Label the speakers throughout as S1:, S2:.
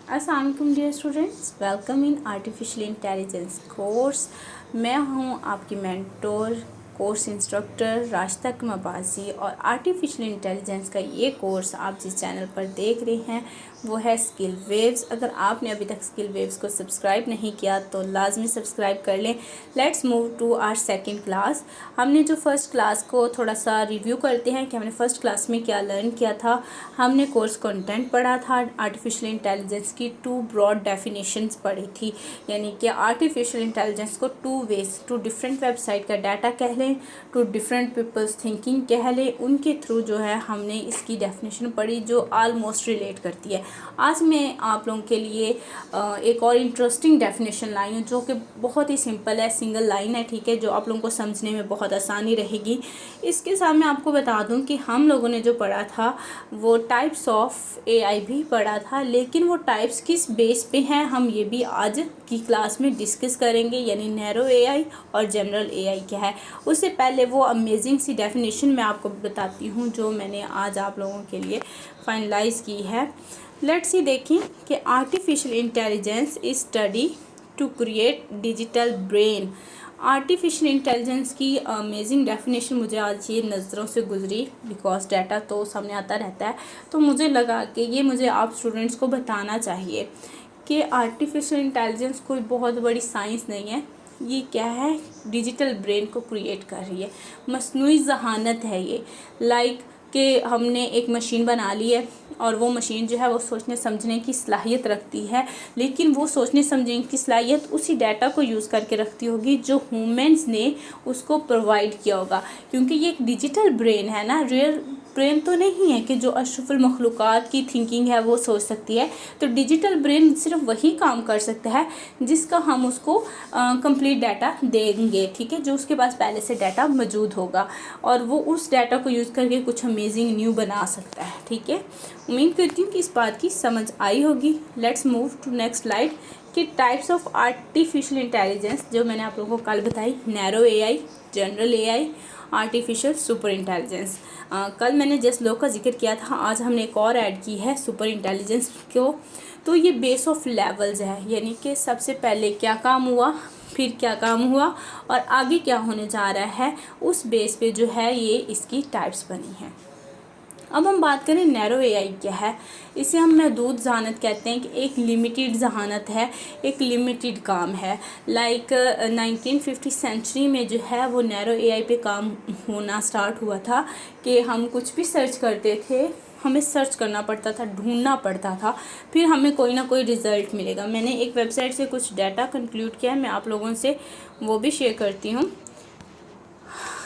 S1: अस्सलाम वालेकुम dear students, welcome in artificial intelligence course. मैं हूं आपकी mentor course instructor Rashida Abbasi और आर्टिफिशियल इंटेलिजेंस का ये कोर्स आप जिस चैनल पर देख रहे हैं वो है स्किल वेव्स। अगर आपने अभी तक स्किल वेव्स को सब्सक्राइब नहीं किया तो लाजमी सब्सक्राइब कर लें। Let's move to our second class. हमने जो फर्स्ट क्लास को थोड़ा सा रिव्यू करते हैं कि हमने फर्स्ट क्लास में क्या लर्न किया था। हमने कोर्स कंटेंट पढ़ा था, आर्टिफिशियल इंटेलिजेंस की 2 ब्रॉड डेफिनेशंस पढ़ी थी, यानी कि आर्टिफिशियल इंटेलिजेंस को 2 वेज, 2 डिफरेंट वेबसाइट का डाटा कह लें, 2 डिफरेंट पीपल्स थिंकिंग कह लें, उनके थ्रू जो है हमने इसकी डेफिनेशन पढ़ी जो ऑलमोस्ट रिलेट करती है। आज मैं आप लोगों के लिए एक और इंटरेस्टिंग डेफिनेशन लाई हूँ जो कि बहुत ही सिंपल है, सिंगल लाइन है, ठीक है, जो आप लोगों को समझने में बहुत आसानी रहेगी। इसके साथ मैं आपको बता दूं कि हम लोगों ने जो पढ़ा था वो टाइप्स ऑफ एआई भी पढ़ा था, लेकिन वो टाइप्स किस बेस पे हैं हम ये भी आज की क्लास में डिस्कस करेंगे, यानी नैरो एआई और जनरल एआई क्या है। उससे पहले वो अमेजिंग सी डेफिनेशन मैं आपको बताती हूँ जो मैंने आज आप लोगों के लिए फाइनलाइज की है। लेट्स सी देखें कि artificial intelligence is study to create digital brain. Artificial intelligence की अमेजिंग डेफिनेशन मुझे आज ये नज़रों से गुजरी, बिकॉज डाटा तो सामने आता रहता है, तो मुझे लगा कि ये मुझे आप स्टूडेंट्स को बताना चाहिए कि आर्टिफिशियल इंटेलिजेंस कोई बहुत बड़ी साइंस नहीं है। ये क्या है, डिजिटल ब्रेन को क्रिएट कर रही है, मस्नूई ज़हानत है ये। लाइक कि हमने एक मशीन बना ली है और वो मशीन जो है वो सोचने समझने की सलाहियत रखती है, लेकिन वो सोचने समझने की सलाहियत उसी डाटा को यूज़ करके रखती होगी जो ह्यूमंस ने उसको प्रोवाइड किया होगा, क्योंकि ये एक डिजिटल ब्रेन है ना, रियल ब्रेन तो नहीं है कि जो अशरफुल मखलूक़ात की थिंकिंग है वो सोच सकती है। तो डिजिटल ब्रेन सिर्फ वही काम कर सकता है जिसका हम उसको कंप्लीट डाटा देंगे, ठीक है, जो उसके पास पहले से डाटा मौजूद होगा और वो उस डाटा को यूज़ करके कुछ अमेजिंग न्यू बना सकता है, ठीक है। उम्मीद करती हूँ कि इस बात की समझ आई होगी। Let's move to next slide कि टाइप्स ऑफ आर्टिफिशियल इंटेलिजेंस जो मैंने आप लोगों को कल बताई, narrow AI, general AI, artificial super intelligence. कल मैंने जस्ट लो का जिक्र किया था, आज हमने एक और ऐड की है सुपर इंटेलिजेंस को। तो ये बेस ऑफ लेवल्स है, यानी कि सबसे पहले क्या काम हुआ, फिर क्या काम हुआ और आगे क्या होने जा रहा है, उस बेस पे जो है ये इसकी टाइप्स बनी है। अब हम बात करें नैरो एआई क्या है। इसे हम महदूद जहानत कहते हैं कि एक लिमिटेड जहानत है, एक लिमिटेड काम है। लाइक 1950 सेंचुरी में जो है वो नैरो एआई पे काम होना स्टार्ट हुआ था कि हम कुछ भी सर्च करते थे, हमें सर्च करना पड़ता था, ढूंढना पड़ता था, फिर हमें कोई ना कोई रिज़ल्ट मिलेगा। मैंने एक वेबसाइट से कुछ डाटा कंक्लूड किया है, मैं आप लोगों से वो भी शेयर करती हूँ।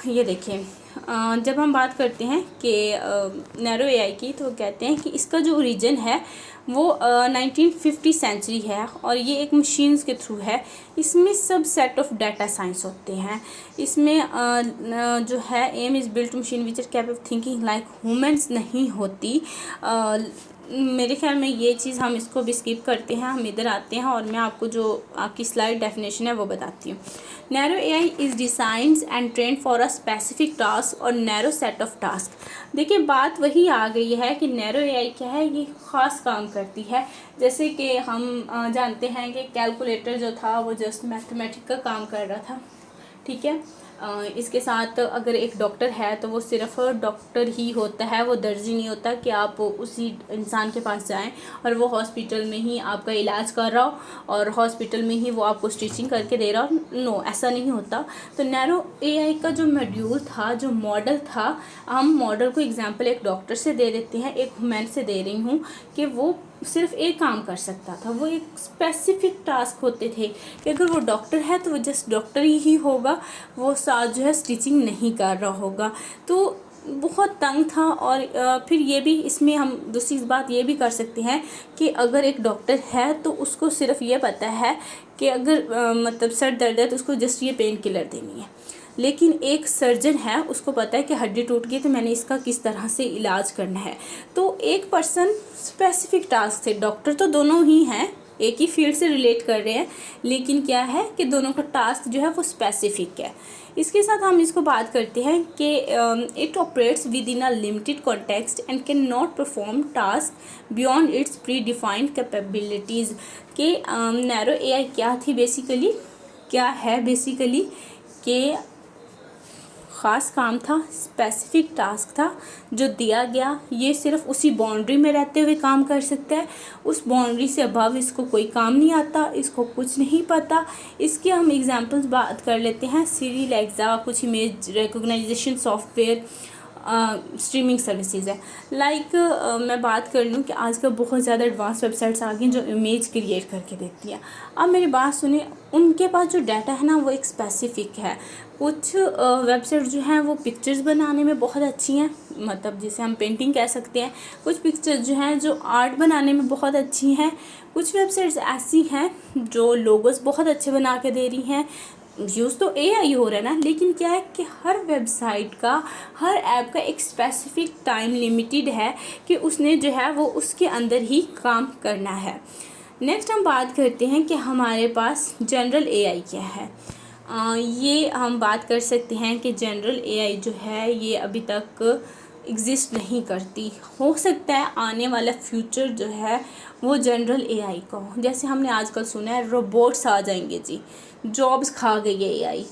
S1: ये देखिए, जब हम बात करते हैं कि नैरो एआई की, तो कहते हैं कि इसका जो ओरिजिन है वो 1950 सेंचुरी है और ये एक मशीन्स के थ्रू है। इसमें सब सेट ऑफ डाटा साइंस होते हैं। इसमें जो है aim is built machine which are capable of thinking like humans नहीं होती। मेरे ख्याल में ये चीज़ हम इसको भी स्किप करते हैं, हम इधर आते हैं और मैं आपको जो आपकी स्लाइड डेफिनेशन है वो बताती हूँ। Narrow AI is designed and trend for a specific task और नैरो सेट ऑफ टास्क। देखिए बात वही आ गई है कि नैरो एआई क्या है, ये ख़ास काम करती है। जैसे कि हम जानते हैं कि कैलकुलेटर जो था वो जस्ट मैथमेटिक का काम कर रहा था, ठीक है। इसके साथ अगर एक डॉक्टर है तो वो सिर्फ डॉक्टर ही होता है, वो दर्जी नहीं होता कि आप उसी इंसान के पास जाएं और वो हॉस्पिटल में ही आपका इलाज कर रहा हो और हॉस्पिटल में ही वो आपको स्टिचिंग करके दे रहा हो। नो, ऐसा नहीं होता। तो नैरो एआई का जो मॉड्यूल था, जो मॉडल था, हम मॉडल को एग्जांपल एक डॉक्टर से दे देते हैं, एक ह्यूमन से दे रही हूँ कि वो सिर्फ एक काम कर सकता था। वो एक स्पेसिफिक टास्क होते थे कि अगर वो डॉक्टर है तो वो जस्ट डॉक्टर ही होगा, वो साथ जो है स्टिचिंग नहीं कर रहा होगा। तो बहुत तंग था। और फिर ये भी इसमें हम दूसरी बात ये भी कर सकते हैं कि अगर एक डॉक्टर है तो उसको सिर्फ ये पता है कि अगर मतलब सर दर्द है तो उसको जस्ट ये पेन किलर देनी है, लेकिन एक सर्जन है उसको पता है कि हड्डी टूट गई तो मैंने इसका किस तरह से इलाज करना है। तो एक पर्सन स्पेसिफिक टास्क थे, डॉक्टर तो दोनों ही हैं, एक ही फील्ड से रिलेट कर रहे हैं, लेकिन क्या है कि दोनों का टास्क जो है वो स्पेसिफिक है। इसके साथ हम इसको बात करते हैं कि it operates with in a limited context and can not perform task beyond it's pre defined capabilities. कि नैरो एआई क्या थी बेसिकली, क्या है बेसिकली कि ख़ास काम था, स्पेसिफिक टास्क था जो दिया गया, ये सिर्फ उसी बाउंड्री में रहते हुए काम कर सकता है, उस बाउंड्री से अबव इसको कोई काम नहीं आता, इसको कुछ नहीं पता। इसके हम एग्जांपल्स बात कर लेते हैं। सिरी, लेक्सा कुछ image recognization software, streaming services है। मैं बात कर लूँ कि आजकल बहुत ज़्यादा एडवांस वेबसाइट्स आ गई जो इमेज क्रिएट करके देती हैं। अब मेरी बात सुनिए, उनके पास जो डाटा है ना वो एक स्पेसिफिक है। कुछ वेबसाइट जो हैं वो पिक्चर्स बनाने में बहुत अच्छी हैं, मतलब जिसे हम पेंटिंग कह सकते हैं। कुछ पिक्चर्स जो हैं जो आर्ट बनाने में बहुत अच्छी हैं। कुछ वेबसाइट्स ऐसी हैं जो लोगोस बहुत अच्छे बना के दे रही हैं। यूज़ तो एआई हो रहा है ना, लेकिन क्या है कि हर वेबसाइट का, हर ऐप का एक स्पेसिफिक टाइम लिमिटेड है कि उसने जो है वो उसके अंदर ही काम करना है। नेक्स्ट हम बात करते हैं कि हमारे पास जनरल एआई क्या है। ये हम बात कर सकते हैं कि जनरल एआई जो है ये अभी तक एग्ज़िस्ट नहीं करती। हो सकता है आने वाला फ्यूचर जो है वो जनरल एआई का हो। जैसे हमने आजकल सुना है रोबोट्स आ जाएंगे जी, जॉब्स खा गई है एआई।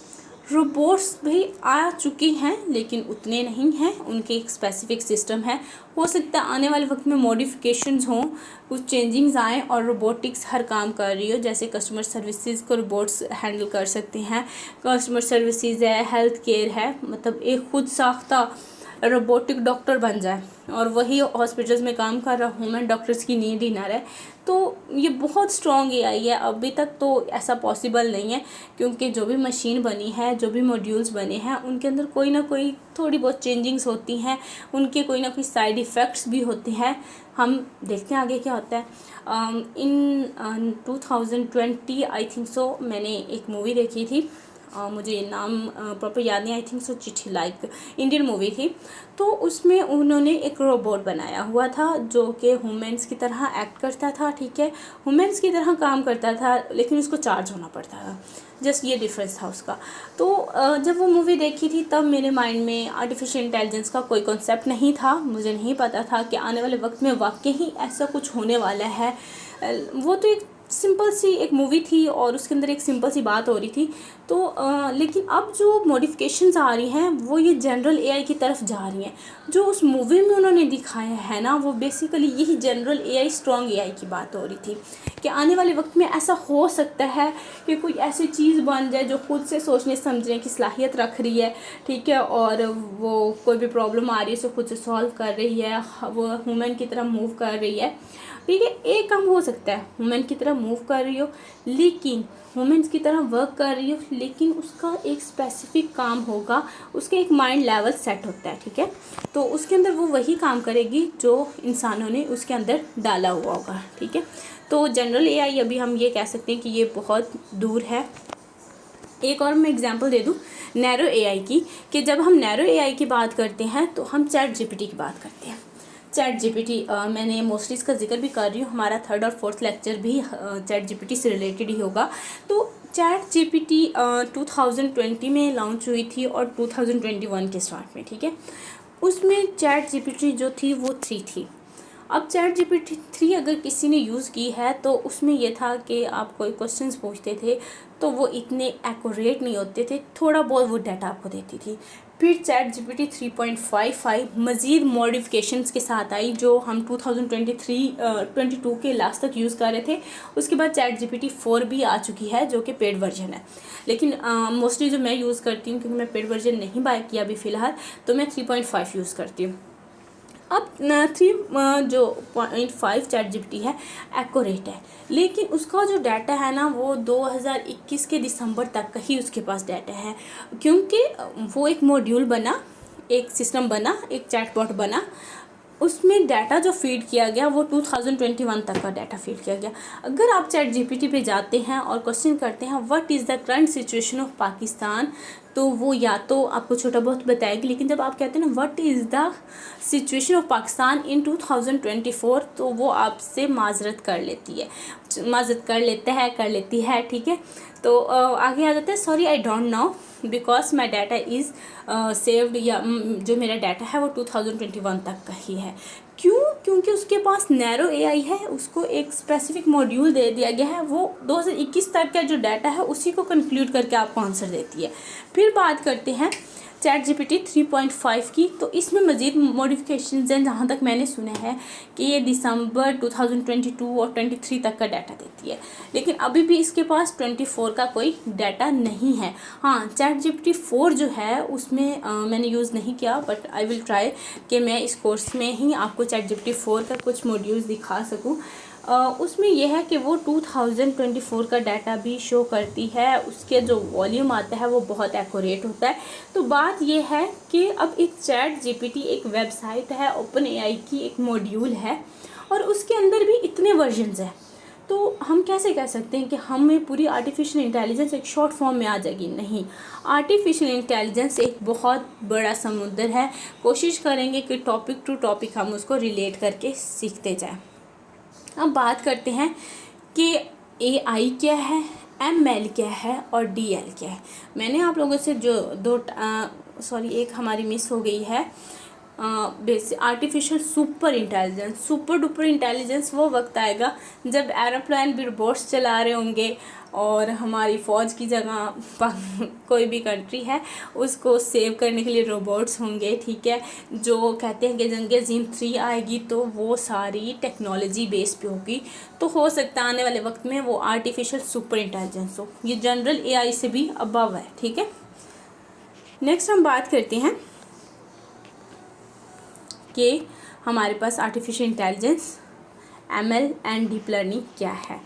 S1: रोबोट्स भी आ चुकी हैं लेकिन उतने नहीं हैं, उनके एक स्पेसिफिक सिस्टम है। हो सकता है आने वाले वक्त में मॉडिफिकेशंस हों, कुछ चेंजिंग्स आएँ और रोबोटिक्स हर काम कर रही हो। जैसे कस्टमर सर्विसेज को रोबोट्स हैंडल कर सकते हैं। कस्टमर सर्विसेज है, हेल्थ केयर है, मतलब एक खुद साख्ता रोबोटिक डॉक्टर बन जाए और वही हॉस्पिटल्स में काम कर रहा, ह्यूमन डॉक्टर्स की नीड ही ना रहे। तो ये बहुत स्ट्रॉन्ग एआई है। अभी तक तो ऐसा पॉसिबल नहीं है, क्योंकि जो भी मशीन बनी है, जो भी मॉड्यूल्स बने हैं, उनके अंदर कोई ना कोई थोड़ी बहुत चेंजिंग्स होती हैं, उनके कोई ना कोई साइड इफ़ेक्ट्स भी होते हैं। हम देखते हैं आगे क्या होता है। इन 2020 आई थिंक सो मैंने एक मूवी देखी थी, मुझे ये नाम प्रॉपर याद नहीं, आई थिंक सो चिट्ठी, लाइक इंडियन मूवी थी। तो उसमें उन्होंने एक रोबोट बनाया हुआ था जो कि ह्यूमन्स की तरह एक्ट करता था, ठीक है, ह्यूमन्स की तरह काम करता था, लेकिन उसको चार्ज होना पड़ता था। जस्ट ये डिफरेंस था उसका। तो जब वो मूवी देखी थी तब मेरे माइंड में आर्टिफिशियल इंटेलिजेंस का कोई कॉन्सेप्ट नहीं था। मुझे नहीं पता था कि आने वाले वक्त में वाकई ही ऐसा कुछ होने वाला है। वो तो एक सिंपल सी एक मूवी थी और उसके अंदर एक सिंपल सी बात हो रही थी। तो लेकिन अब जो मॉडिफिकेशंस आ रही हैं वो ये जनरल एआई की तरफ जा रही हैं। जो उस मूवी में उन्होंने दिखाया है ना, वो बेसिकली यही जनरल एआई, स्ट्रॉन्ग एआई की बात हो रही थी कि आने वाले वक्त में ऐसा हो सकता है कि कोई ऐसी चीज़ बन जाए जो खुद से सोचने समझने की सलाहियत रख रही है, ठीक है, और वो कोई भी प्रॉब्लम आ रही है उसे खुद से सॉल्व कर रही है, वो ह्यूमन की तरह मूव कर रही है, ठीक है। एक काम हो सकता है ह्यूमन की तरह मूव कर रही हो, लेकिन ह्यूमन्स की तरह वर्क कर रही हो, लेकिन उसका एक स्पेसिफिक काम होगा, उसके एक माइंड लेवल सेट होता है, ठीक है। तो उसके अंदर वो वही काम करेगी जो इंसानों ने उसके अंदर डाला हुआ होगा, ठीक है। तो जनरल एआई अभी हम ये कह सकते हैं कि ये बहुत दूर है। एक और मैं एग्जांपल दे दूं नैरो एआई की, कि जब हम नैरो एआई की बात करते हैं तो हम चैट जीपीटी की बात करते हैं। चैट जीपीटी मैंने मोस्टली इसका जिक्र भी कर रही हूँ, हमारा 3rd और 4th लेक्चर भी चैट जीपीटी से रिलेटेड ही होगा। तो चैट जीपीटी 2020 में लॉन्च हुई थी और 2021 के स्टार्ट में, ठीक है। उसमें चैट जीपीटी जो थी वो 3 थी। अब चैट जीपीटी 3 अगर किसी ने यूज़ की है तो उसमें यह था कि आप कोई क्वेश्चंस पूछते थे तो वो इतने एक्यूरेट नहीं होते थे, थोड़ा बहुत वो डाटा आपको देती थी। फिर चैट जीपीटी 3.55 मज़ीद मॉडिफिकेशंस के साथ आई जो हम 2022 के लास्ट तक यूज़ कर रहे थे। उसके बाद चैट जीपीटी 4 भी आ चुकी है जो कि पेड वर्जन है, लेकिन मोस्टली जो मैं यूज़ करती हूँ, क्योंकि मैं पेड वर्जन नहीं बाय किया अभी फ़िलहाल, तो मैं 3.5 यूज़ करती हूँ। अब 3.5 चैट जीपीटी है, एक्यूरेट है, लेकिन उसका जो डाटा है ना वो 2021 के दिसंबर तक का ही उसके पास डाटा है, क्योंकि वो एक मॉड्यूल बना, एक सिस्टम बना, एक चैटबॉट बना, उसमें डाटा जो फीड किया गया वो 2021 तक का डाटा फीड किया गया। अगर आप चैट जीपीटी पे जाते हैं और क्वेश्चन करते हैं what is the current situation of Pakistan, तो वो या तो आपको छोटा बहुत बताएगी, लेकिन जब आप कहते हैं ना what is the situation of Pakistan in 2024, तो वो आपसे माजरत कर लेती है, माजरत कर लेती है, ठीक है। तो आगे आ जाता है, sorry I don't know because my data is saved, या जो मेरा डाटा है वो 2021 तक का ही है। क्यों? क्योंकि उसके पास नैरो एआई है, उसको एक स्पेसिफिक मॉड्यूल दे दिया गया है, वो 2021 तक का जो डाटा है उसी को कंक्लूड करके आपको आंसर देती है। फिर बात करते हैं चैट जीपीटी 3.5 की, तो इसमें मज़ीद मॉडिफिकेशंस हैं, जहाँ तक मैंने सुना है कि ये दिसंबर 2022 और 23 तक का डाटा देती है, लेकिन अभी भी इसके पास 24 का कोई डाटा नहीं है। हाँ, चैट जीपीटी 4 जो है उसमें मैंने यूज़ नहीं किया, बट आई विल ट्राई कि मैं इस कोर्स में ही आपको चैट जीपीटी 4 का कुछ मॉड्यूल्स दिखा सकूँ। उसमें यह है कि वो 2024 का डाटा भी शो करती है, उसके जो वॉल्यूम आता है वो बहुत एक्यूरेट होता है। तो बात यह है कि अब एक चैट जीपीटी एक वेबसाइट है, ओपन एआई की एक मॉड्यूल है, और उसके अंदर भी इतने वर्जन्स हैं, तो हम कैसे कह सकते हैं कि हमें पूरी आर्टिफिशियल इंटेलिजेंस एक शॉर्ट फॉर्म में आ जाएगी? नहीं, आर्टिफिशियल इंटेलिजेंस एक बहुत बड़ा समुद्र है। कोशिश करेंगे कि टॉपिक टू टॉपिक हम उसको रिलेट करके सीखते जाएं। अब बात करते हैं कि एआई क्या है, एमएल क्या है और डीएल क्या है। मैंने आप लोगों से जो एक हमारी मिस हो गई है, basic artificial super intelligence. Super duper intelligence वो वक्त आएगा जब एरोप्लेन भी रोबोट्स चला रहे होंगे, और हमारी फ़ौज की जगह कोई भी कंट्री है उसको सेव करने के लिए रोबोट्स होंगे, ठीक है। जो कहते हैं कि जंग अज़ीम 3 आएगी तो वो सारी टेक्नोलॉजी बेस पे होगी, तो हो सकता है आने वाले वक्त में वो आर्टिफिशियल सुपर इंटेलिजेंस हो। ये जनरल एआई से भी अबव है, ठीक है। नेक्स्ट हम बात करते हैं कि हमारे पास artificial intelligence, ML and deep learning क्या है।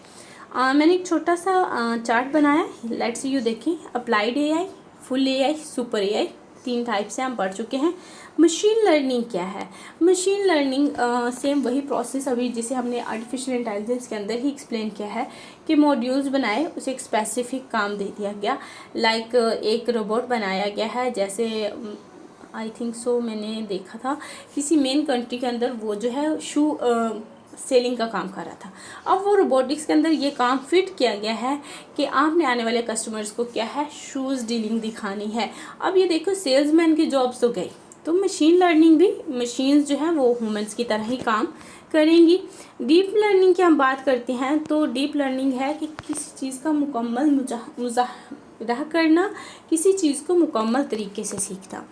S1: मैंने एक छोटा सा चार्ट बनाया, लेट्स यू देखें। Applied AI, full AI, super AI, 3 type से हम पढ़ चुके हैं। मशीन लर्निंग क्या है? मशीन लर्निंग सेम वही प्रोसेस अभी जिसे हमने आर्टिफिशियल इंटेलिजेंस के अंदर ही एक्सप्लेन किया है कि मॉड्यूल्स बनाए, उसे एक स्पेसिफिक काम दे दिया गया। लाइक एक रोबोट बनाया गया है, जैसे आई थिंक सो मैंने देखा था किसी मेन कंट्री के अंदर, वो जो है शू सेलिंग का काम कर रहा था। अब वो रोबोटिक्स के अंदर ये काम फिट किया गया है कि आपने आने वाले कस्टमर्स को क्या है, शूज़ डीलिंग दिखानी है। अब ये देखो सेल्समैन की जॉब्स तो गई, तो मशीन लर्निंग भी मशीन्स जो हैं वो ह्यूमंस की तरह ही काम करेंगी। डीप लर्निंग की हम बात करते हैं तो डीप लर्निंग है कि किसी चीज़ का मुकम्मल मुजाहरा करना, किसी चीज़ को मुकम्मल तरीके से सीखना।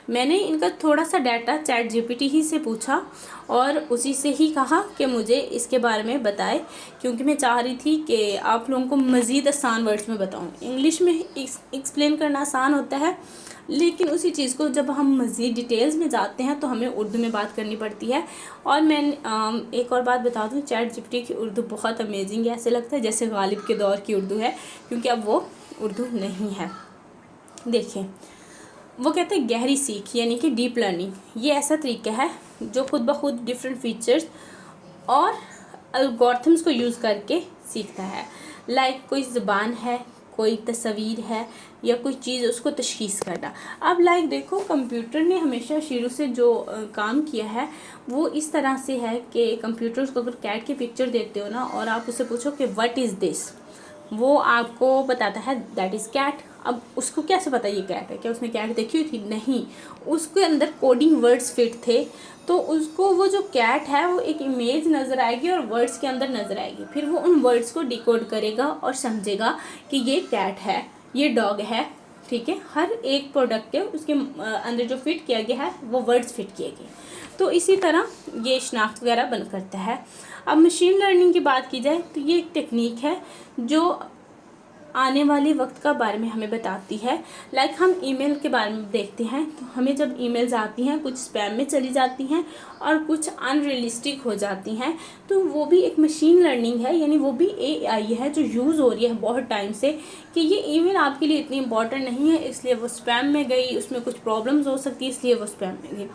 S1: मैंने इनका थोड़ा सा डाटा चैट जीपीटी ही से पूछा और उसी से ही कहा कि मुझे इसके बारे में बताए, क्योंकि मैं चाह रही थी कि आप लोगों को मज़ीद आसान वर्ड्स में बताऊं। इंग्लिश में एक्सप्लेन करना आसान होता है, लेकिन उसी चीज़ को जब हम मज़ीद डिटेल्स में जाते हैं तो हमें उर्दू में बात करनी पड़ती है। और मैं एक और बात बता दूं, चैट जीपीटी की उर्दू बहुत अमेजिंग है, ऐसे लगता है जैसे गालिब के दौर की उर्दू है, क्योंकि अब वो उर्दू नहीं है। देखिए, वो कहते हैं गहरी सीख यानी कि डीप लर्निंग। ये ऐसा तरीका है जो खुद ब खुद डिफरेंट फीचर्स और एल्गोरिथम्स को यूज़ करके सीखता है। लाइक कोई ज़बान है, कोई तस्वीर है, या कोई चीज़ उसको तशख़ीस करना। अब लाइक देखो, कंप्यूटर ने हमेशा शुरू से जो काम किया है वो इस तरह से है कि कंप्यूटर्स को अगर कैट की पिक्चर देते हो ना, और आप उससे पूछो कि व्हाट इज़ दिस, वो आपको बताता है दैट इज़ कैट। अब उसको कैसे पता ये कैट है? क्या उसने कैट देखी हुई थी? नहीं, उसके अंदर कोडिंग वर्ड्स फिट थे, तो उसको वो जो कैट है वो एक इमेज नज़र आएगी और वर्ड्स के अंदर नज़र आएगी। फिर वो उन वर्ड्स को डिकोड करेगा और समझेगा कि ये कैट है, ये डॉग है, ठीक है। हर एक प्रोडक्ट के उसके अंदर जो फिट किया गया है वो वर्ड्स फिट किए गए। तो इसी तरह ये शनाख्त वगैरह बन करता है। अब मशीन लर्निंग की बात की जाए तो ये एक टेक्निक है जो आने वाले वक्त का बारे में हमें बताती है। लाइक हम ईमेल के बारे में देखते हैं, तो हमें जब ईमेल्स आती हैं कुछ स्पैम में चली जाती हैं और कुछ अनरियलिस्टिक हो जाती हैं, तो वो भी एक मशीन लर्निंग है, यानी वो भी एआई है जो यूज़ हो रही है बहुत टाइम से, कि ये ईमेल आपके लिए इतनी इंपॉर्टेंट नहीं है इसलिए वो स्पैम में गई, उसमें कुछ प्रॉब्लम्स हो सकती है इसलिए वो स्पैम में गई।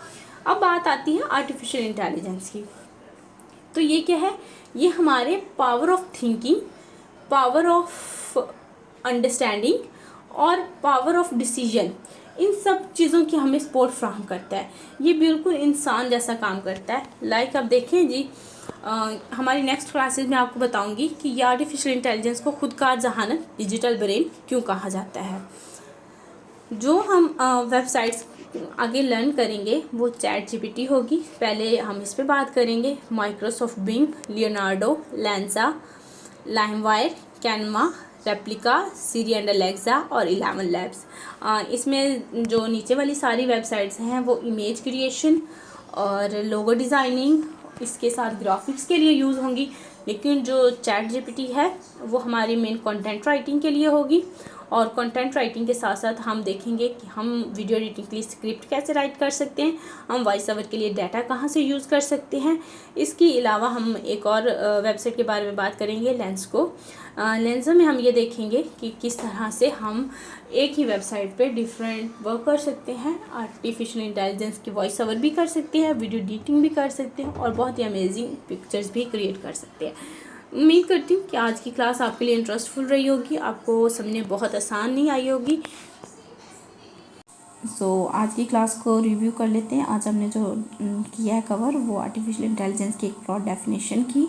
S1: अब बात आती है आर्टिफिशियल इंटेलिजेंस की, तो ये क्या है? ये हमारे power of thinking, power of understanding और पावर ऑफ डिसीजन, इन सब चीज़ों की हमें सपोर्ट फ्राहम करता है। ये बिल्कुल इंसान जैसा काम करता है। लाइक आप देखें जी, हमारी नेक्स्ट क्लासेस में आपको बताऊंगी कि ये आर्टिफिशियल इंटेलिजेंस को खुदकार जहानत डिजिटल ब्रेन क्यों कहा जाता है। जो हम वेबसाइट्स आगे लर्न करेंगे वो ChatGPT होगी। पहले हम इस पे बात करेंगे। Microsoft Bing, Leonardo, Lensa, LimeWire, Canva, Replika, Siri and Alexa और 11 लैब्स। इसमें जो नीचे वाली सारी वेबसाइट्स हैं वो इमेज क्रिएशन और लोगो डिज़ाइनिंग, इसके साथ ग्राफिक्स के लिए यूज़ होंगी। लेकिन जो ChatGPT है वो हमारी मेन कंटेंट राइटिंग के लिए होगी। और कंटेंट राइटिंग के साथ साथ हम देखेंगे कि हम वीडियो एडिटिंग के लिए स्क्रिप्ट कैसे राइट कर सकते हैं, हम वॉइस ओवर के लिए डाटा कहाँ से यूज़ कर सकते हैं। इसके अलावा हम एक और वेबसाइट के बारे में बात करेंगे, लेंसको। लेंसो में हम ये देखेंगे कि किस तरह से हम एक ही वेबसाइट पे डिफरेंट वर्क कर सकते हैं। आर्टिफिशियल इंटेलिजेंस की वॉइस ओवर भी कर सकते हैं, वीडियो एडिटिंग भी कर सकते हैं और बहुत ही अमेजिंग पिक्चर्स भी क्रिएट कर सकते हैं। उम्मीद करती हूँ कि आज की क्लास आपके लिए इंटरेस्टफुल रही होगी, आपको समझने बहुत आसान नहीं आई होगी। आज की क्लास को रिव्यू कर लेते हैं। आज हमने जो किया है कवर वो आर्टिफिशियल इंटेलिजेंस की एक ब्रॉड डेफिनेशन की।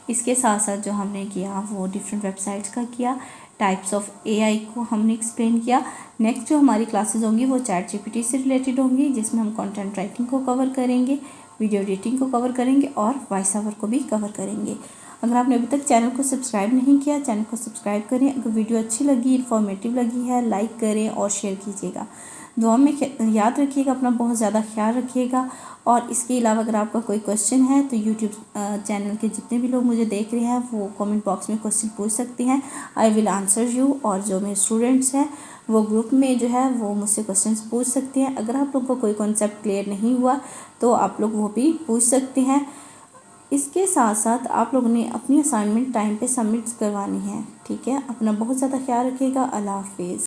S1: इसके साथ साथ जो हमने किया वो डिफरेंट वेबसाइट्स का किया, टाइप्स ऑफ AI को हमने एक्सप्लेन किया। नेक्स्ट जो हमारी क्लासेस होंगी वो ChatGPT से रिलेटेड होंगी, जिसमें हम कंटेंट राइटिंग को कवर करेंगे, वीडियो एडिटिंग को कवर करेंगे और वॉइस ओवर को भी कवर करेंगे। अगर आपने अभी तक चैनल को सब्सक्राइब नहीं किया, चैनल को सब्सक्राइब करें। अगर वीडियो अच्छी लगी, इन्फॉर्मेटिव लगी है, लाइक करें और शेयर कीजिएगा। दुआ में याद रखिएगा, अपना बहुत ज़्यादा ख्याल रखिएगा। और इसके अलावा अगर आपका कोई क्वेश्चन है तो यूट्यूब चैनल के जितने भी लोग मुझे देख रहे हैं वो कमेंट बॉक्स में क्वेश्चन पूछ सकते हैं, आई विल आंसर यू। और जो मेरे स्टूडेंट्स हैं वो ग्रुप में जो है वो मुझसे क्वेश्चन पूछ सकते हैं। अगर आप लोग को कोई कॉन्सेप्ट क्लियर नहीं हुआ तो आप लोग वो भी पूछ सकते हैं। इसके साथ साथ आप लोगों ने अपनी असाइनमेंट टाइम पे सबमिट करवानी है, ठीक है। अपना बहुत ज़्यादा ख्याल रखिएगा। अल्लाह हाफिज़।